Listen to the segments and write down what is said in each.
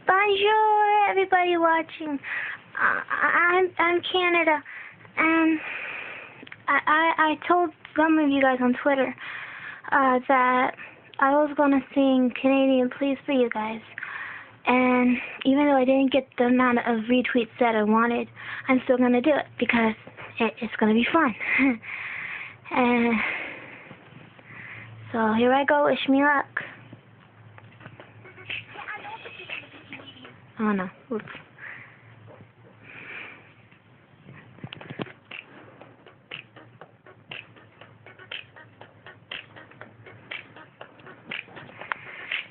Bonjour, everybody watching. I'm Canada, and I told some of you guys on Twitter that I was gonna sing Canadian Please for you guys, and even though I didn't get the amount of retweets that I wanted, I'm still gonna do it because it's gonna be fun. And so here I go. Wish me luck. Oh no, oops.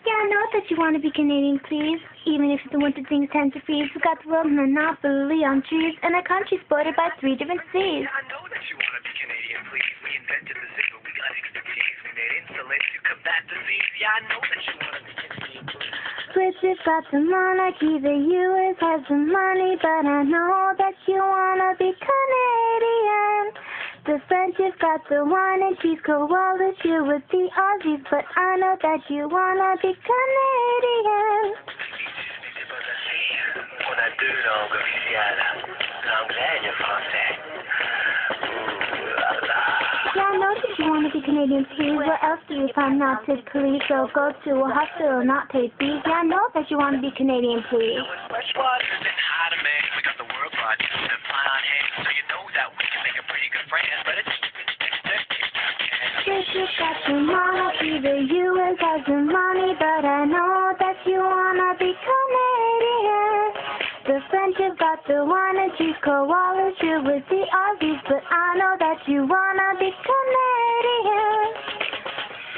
Yeah, I know that you want to be Canadian, please. Even if the winter things tend to freeze, we got the world monopoly on trees, and our country's bordered by 3 different seas. Yeah, I know that you want to be Canadian, please. We invented the zipper, we got expertise. We made insulin to combat disease. Yeah, I know that you want to be Canadian, please. British got the monarchy, the U.S. has the money, but I know that you wanna be Canadian. The French have got the wine and cheese, koalas here with the Aussies, but I know that you wanna be Canadian. On a 2 langues officielles, l'anglais et le français. Yeah, I know that you want to be Canadian, please. What else do you find not to please? So go to a hospital, not take fees. Yeah, I know that you want to be Canadian, please. Fresh water and hot man. We got the world body and fly on hand, so you know that we can make a pretty good friend. But it's British got the monarchy, the U.S. has the money, but I know that you wanna be Canadian. The French have got the wine and cheese, koalas here with the Aussies, but I know that you wanna be Canadian.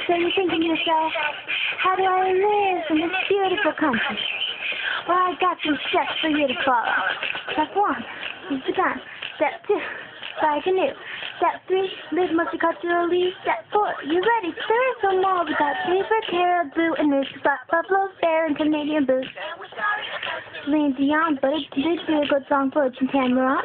So you're thinking to yourself, how do I live in this beautiful country? Well, I got some steps for you to follow. Step 1, use the gun. Step 2, buy a canoe. Step 3, live multiculturally. Step 4, you ready? There is some more. We got paper, caribou, and there's buffalo, bear, and Canadian boots. Celine Dion, but it did do a good song for Jim Cameron.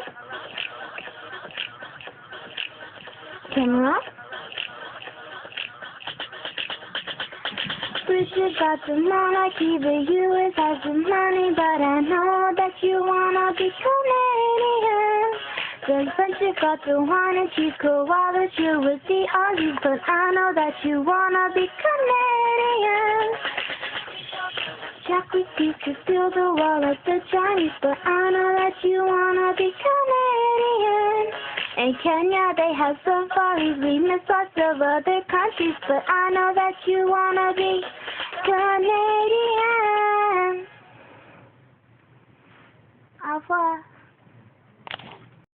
British got the monarchy, the U.S. has the money, but I know that you wanna be Canadian. The French have got the wine and cheese, koalas here with the Aussies, but I know that you wanna be Canadian. Jack refused to steal the world like the Chinese, but I know that you wanna be Canadian. In Kenya they have safaris, we miss lots of other countries, but I know that you wanna be Canadian. Au revoir.